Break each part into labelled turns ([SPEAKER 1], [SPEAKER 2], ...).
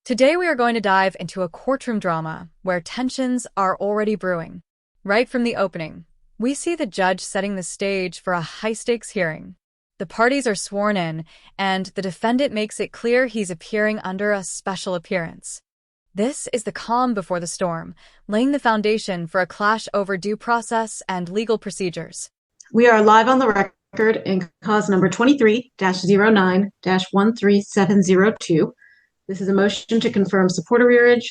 [SPEAKER 1] Today we are going to dive into a courtroom drama where tensions are already brewing. Right from the opening, we see the judge setting the stage for a high-stakes hearing. The parties are sworn in, and the defendant makes it clear he's appearing under a special appearance. This is the calm before the storm, laying the foundation for a clash over due process and legal procedures.
[SPEAKER 2] We are live on the record in cause number 23-09-13702. This is a motion to confirm support arrearage.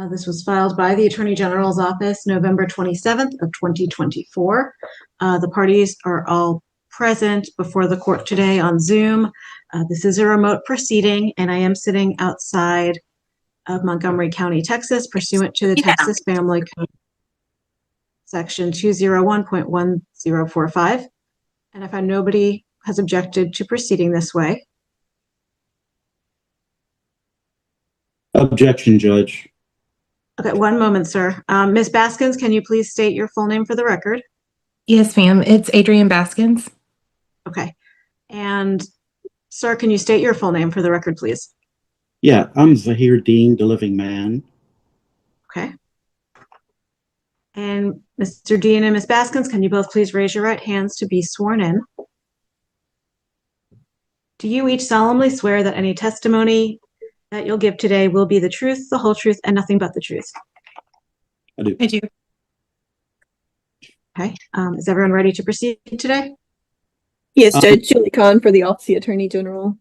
[SPEAKER 2] This was filed by the Attorney General's Office November 27th of 2024. The parties are all present before the court today on Zoom. This is a remote proceeding, and I am sitting outside of Montgomery County, Texas, pursuant to the Texas Family Code, Section 201.1045. And I find nobody has objected to proceeding this way.
[SPEAKER 3] Objection, Judge.
[SPEAKER 2] Okay, one moment, sir. Ms. Baskins, can you please state your full name for the record?
[SPEAKER 4] Yes, ma'am. It's Adrienne Baskins.
[SPEAKER 2] Okay. And, sir, can you state your full name for the record, please?
[SPEAKER 3] Yeah, I'm Zahir Dean, the living man.
[SPEAKER 2] Okay. And Mr. Dean and Ms. Baskins, can you both please raise your right hands to be sworn in? Do you each solemnly swear that any testimony that you'll give today will be the truth, the whole truth, and nothing but the truth?
[SPEAKER 3] I do.
[SPEAKER 4] I do.
[SPEAKER 2] Okay. Is everyone ready to proceed today?
[SPEAKER 5] Yes, Judge Julie Kahn for the Office of the Attorney General.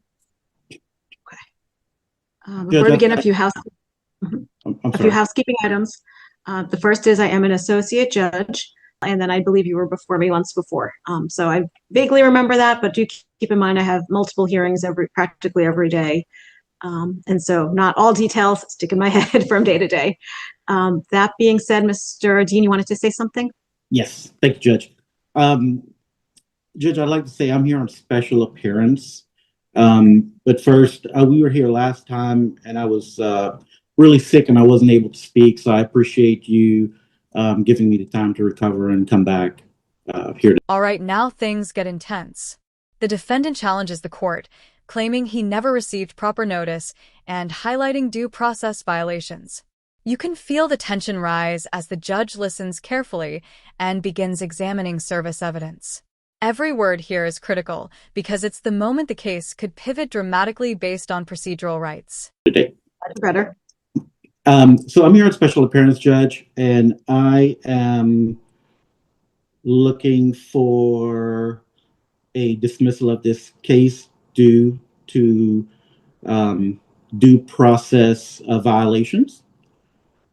[SPEAKER 2] Before we begin, a few
[SPEAKER 3] sorry.
[SPEAKER 2] housekeeping items. The first is I am an associate judge, and then I believe you were before me once before. So I vaguely remember that, but do keep in mind I have multiple hearings practically every day. And so not all details stick in my head from day to day. That being said, Mr. Dean, you wanted to say something?
[SPEAKER 3] Yes, thank you, Judge. Judge, I'd like to say I'm here on special appearance. But first, we were here last time, and I was really sick, and I wasn't able to speak. So I appreciate you giving me the time to recover and come back here.
[SPEAKER 1] All right, now things get intense. The defendant challenges the court, claiming he never received proper notice and highlighting due process violations. You can feel the tension rise as the judge listens carefully and begins examining service evidence. Every word here is critical because it's the moment the case could pivot dramatically based on procedural rights.
[SPEAKER 3] Today.
[SPEAKER 2] Better.
[SPEAKER 3] So I'm here on special appearance, Judge, and I am looking for a dismissal of this case due to due process violations.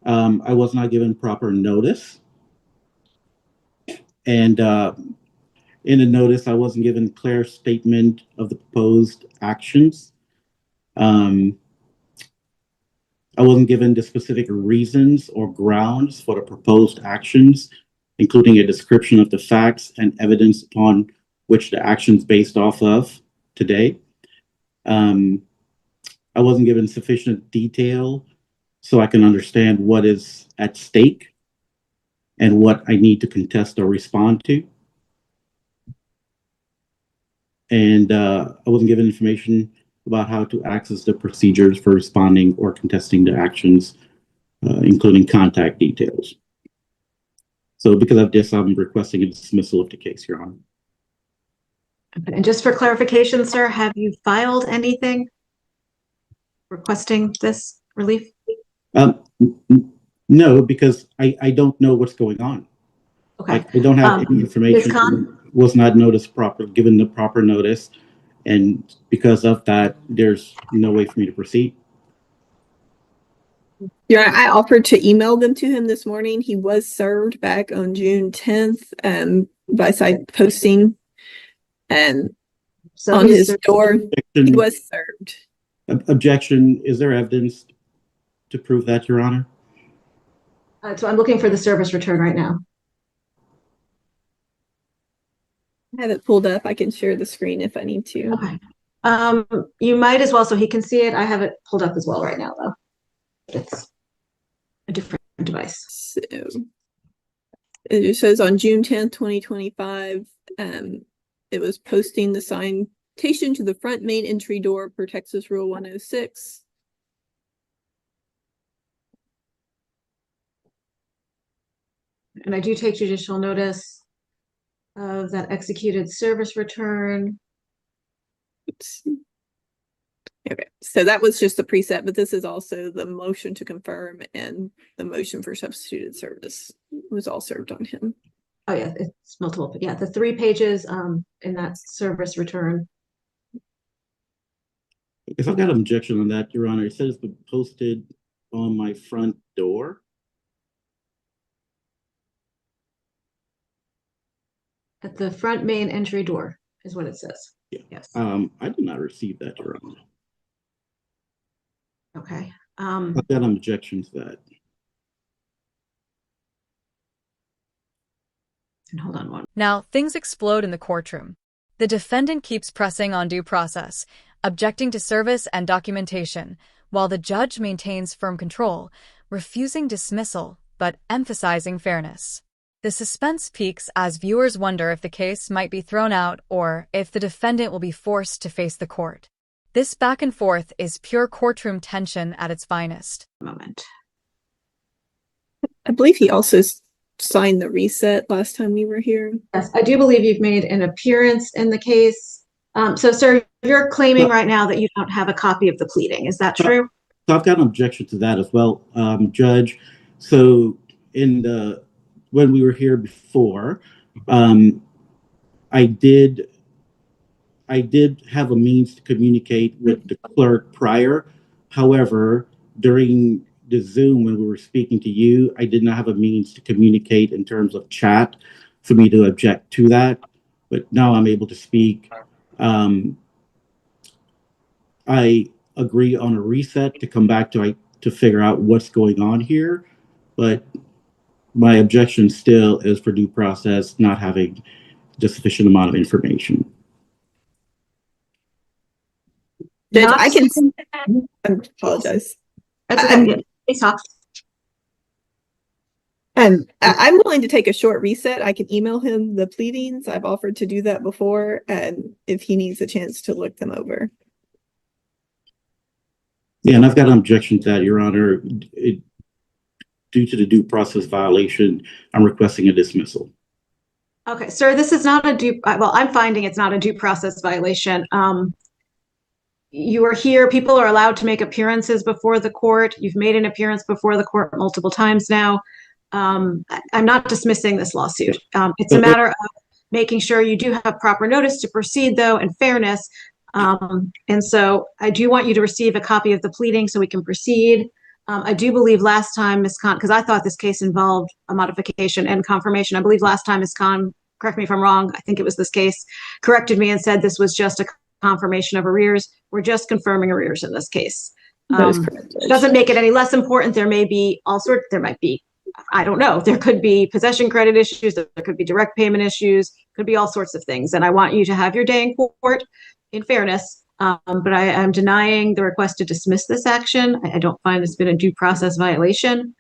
[SPEAKER 3] I was not given proper notice, and in the notice, I wasn't given clear statement of the proposed actions. I wasn't given the specific reasons or grounds for the proposed actions, including a description of the facts and evidence upon which the actions based off of today. I wasn't given sufficient detail so I can understand what is at stake and what I need to contest or respond to. And I wasn't given information about how to access the procedures for responding or contesting the actions, including contact details. So because of this, I'm requesting a dismissal of the case, Your Honor.
[SPEAKER 2] And just for clarification, sir, have you filed anything requesting this relief?
[SPEAKER 3] No, because I don't know what's going on.
[SPEAKER 2] Okay.
[SPEAKER 3] I don't have any information.
[SPEAKER 2] Ms. Kahn?
[SPEAKER 3] Was not noticed given the proper notice, and because of that, there's no way for me to proceed.
[SPEAKER 5] Yeah, I offered to email them to him this morning. He was served back on June 10th by site posting and
[SPEAKER 2] So
[SPEAKER 5] on his door.
[SPEAKER 3] Objection.
[SPEAKER 5] He was served.
[SPEAKER 3] Objection. Is there evidence to prove that, Your Honor?
[SPEAKER 2] So I'm looking for the service return right now.
[SPEAKER 5] I have it pulled up. I can share the screen if I need to.
[SPEAKER 2] Okay. You might as well, so he can see it. I have it pulled up as well right now, though. It's a different device.
[SPEAKER 5] So it says on June 10th, 2025, it was posting the citation to the front main entry door per Texas Rule 106.
[SPEAKER 2] And I do take judicial notice of that executed service return.
[SPEAKER 5] Oops. Okay, so that was just the preset, but this is also the motion to confirm and the motion for substituted service was all served on him.
[SPEAKER 2] Oh yeah, it's multiple, but yeah, the 3 pages in that service return.
[SPEAKER 3] If I've got an objection on that, Your Honor, it says it's been posted on my front door.
[SPEAKER 2] At the front main entry door is what it says.
[SPEAKER 3] Yeah.
[SPEAKER 2] Yes.
[SPEAKER 3] I did not receive that, Your Honor.
[SPEAKER 2] Okay.
[SPEAKER 3] I've got an objection to that.
[SPEAKER 2] And hold on one.
[SPEAKER 1] Now, things explode in the courtroom. The defendant keeps pressing on due process, objecting to service and documentation, while the judge maintains firm control, refusing dismissal, but emphasizing fairness. The suspense peaks as viewers wonder if the case might be thrown out or if the defendant will be forced to face the court. This back and forth is pure courtroom tension at its finest.
[SPEAKER 2] Moment.
[SPEAKER 5] I believe he also signed the reset last time we were here.
[SPEAKER 2] Yes, I do believe you've made an appearance in the case. So, sir, you're claiming right now that you don't have a copy of the pleading. Is that true?
[SPEAKER 3] So I've got an objection to that as well, Judge. So when we were here before, I did have a means to communicate with the clerk prior. However, during the Zoom when we were speaking to you, I did not have a means to communicate in terms of chat for me to object to that. But now I'm able to speak. I agree on a reset to come back to figure out what's going on here, but my objection still is for due process not having the sufficient amount of information.
[SPEAKER 5] Judge, I apologize. I'm willing to take a short reset. I can email him the pleadings. I've offered to do that before, and if he needs a chance to look them over.
[SPEAKER 3] Yeah, and I've got an objection to that, Your Honor. Due to the due process violation, I'm requesting a dismissal.
[SPEAKER 2] Okay, sir, this is not well, I'm finding it's not a due process violation. You are here, people are allowed to make appearances before the court. You've made an appearance before the court multiple times now. I'm not dismissing this lawsuit. It's a matter of making sure you do have proper notice to proceed, though, and fairness. And so I do want you to receive a copy of the pleading so we can proceed. I do believe last time, Ms. Khan, because I thought this case involved a modification and confirmation. I believe last time Ms. Khan, correct me if I'm wrong, I think it was this case, corrected me and said this was just a confirmation of arrears. We're just confirming arrears in this case. Doesn't make it any less important. There may be all sorts, there might be, I don't know, there could be possession credit issues, there could be direct payment issues, could be all sorts of things. And I want you to have your day in court in fairness. But I am denying the request to dismiss this action. I don't find it's been a due process violation.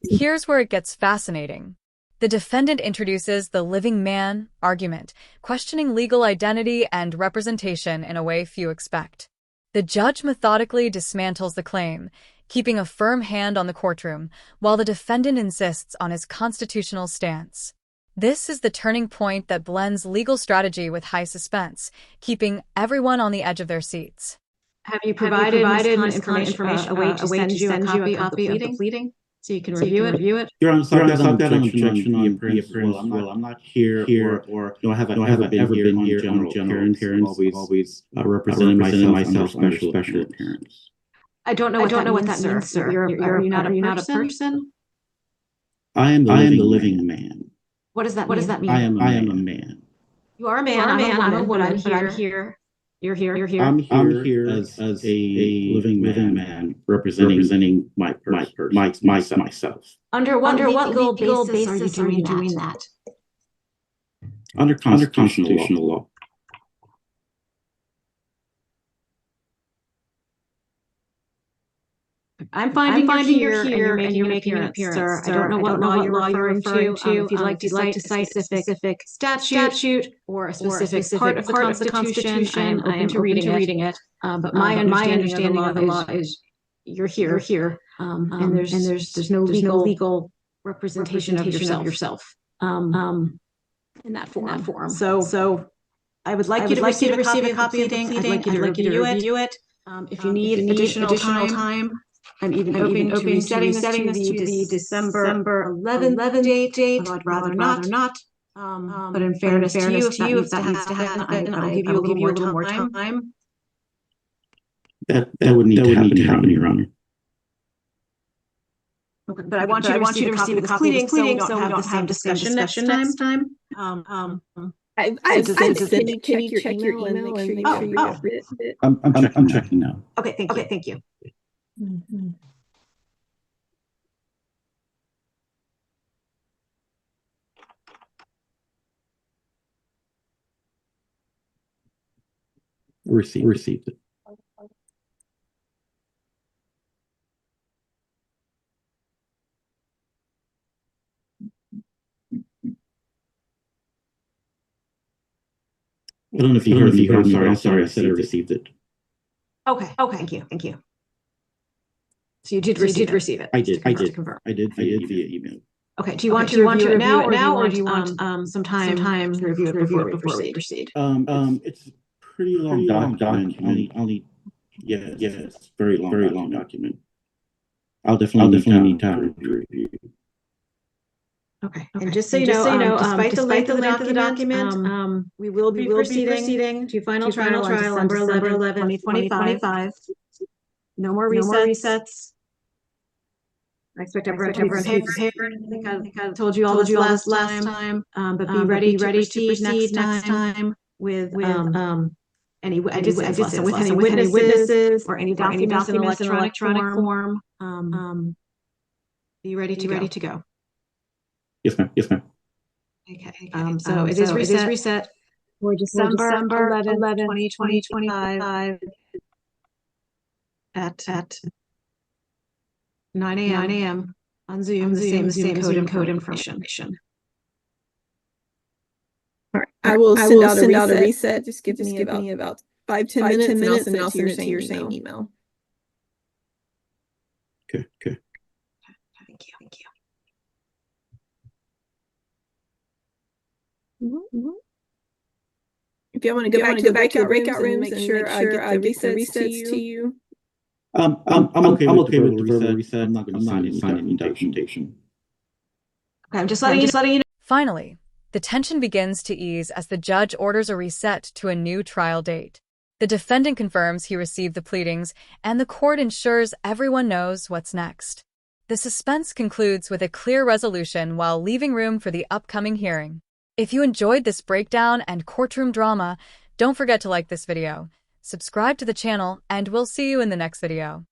[SPEAKER 1] Here's where it gets fascinating. The defendant introduces the living man argument, questioning legal identity and representation in a way few expect. The judge methodically dismantles the claim, keeping a firm hand on the courtroom, while the defendant insists on his constitutional stance. This is the turning point that blends legal strategy with high suspense, keeping everyone on the edge of their seats.
[SPEAKER 2] Have you provided information a way to send you a copy of the pleading? So you can review it?
[SPEAKER 3] Your Honor, so I've got an objection on the appearance. Well, I'm not here or no, I haven't ever been here on general appearance. Always representing myself under special appearance.
[SPEAKER 2] I don't know what that means, sir. Are you not a person?
[SPEAKER 3] I am the living man.
[SPEAKER 2] What does that mean?
[SPEAKER 3] I am a man.
[SPEAKER 2] You are a man. I'm a woman, but I'm here. You're here.
[SPEAKER 3] I'm here as a living man representing myself.
[SPEAKER 2] Under what legal basis are you doing that?
[SPEAKER 3] Under constitutional law.
[SPEAKER 2] I'm finding you're here and you're making an appearance, sir. I don't know what law you're referring to. If you'd like to cite a specific statute or a specific part of the Constitution, I am open to reading it. But my understanding of the law is you're here. And there's no legal representation of yourself in that form. So I would like you to receive a copy of the pleading. I'd like you to review it. If you need additional time, I'm even open to resetting this to the December 11th date. I'd rather not. But in fairness to you, if that needs to happen, I'll give you a little more time.
[SPEAKER 3] That would need to happen, Your Honor.
[SPEAKER 2] Okay, but I want you to receive the pleading so we don't have the same discussion next time.
[SPEAKER 5] I've sent it.
[SPEAKER 2] Can you check your email and make sure you got it?
[SPEAKER 3] I'm checking now.
[SPEAKER 2] Okay, thank you.
[SPEAKER 3] Received it. I don't know if you heard me. I'm sorry. I said I received it.
[SPEAKER 2] Okay. Thank you. So you did receive it.
[SPEAKER 3] I did.
[SPEAKER 2] Confirm.
[SPEAKER 3] I did via email.
[SPEAKER 2] Okay. Do you want to review it now, or do you want some time to review it before we proceed?
[SPEAKER 3] It's a pretty long document. It's a very long document. I'll definitely need time to review.
[SPEAKER 2] Okay. And just so you know, despite the length of the document, we will be proceeding to final trial on December 11, 2025. No more resets. I expect everyone to be prepared. I think I told you all this last time. But be ready to proceed next time with any witnesses or any documents in electronic form. Be ready to go.
[SPEAKER 3] Yes, ma'am.
[SPEAKER 2] Okay. So it is reset for December 11, 2025 at 9 a.m. on Zoom, the same code information.
[SPEAKER 5] All right. I will send out a reset. Just give me about 5-10 minutes, and I'll send it to your same email.
[SPEAKER 3] Okay.
[SPEAKER 2] Thank you.
[SPEAKER 5] If you want to go back to the breakout rooms, make sure I get the resets to you.
[SPEAKER 3] I'm okay with the verbal reset. I'm not going to sign any documentation.
[SPEAKER 2] Okay, I'm just letting you know.
[SPEAKER 1] Finally, the tension begins to ease as the judge orders a reset to a new trial date. The defendant confirms he received the pleadings, and the court ensures everyone knows what's next. The suspense concludes with a clear resolution while leaving room for the upcoming hearing. If you enjoyed this breakdown and courtroom drama, don't forget to like this video, subscribe to the channel, and we'll see you in the next video.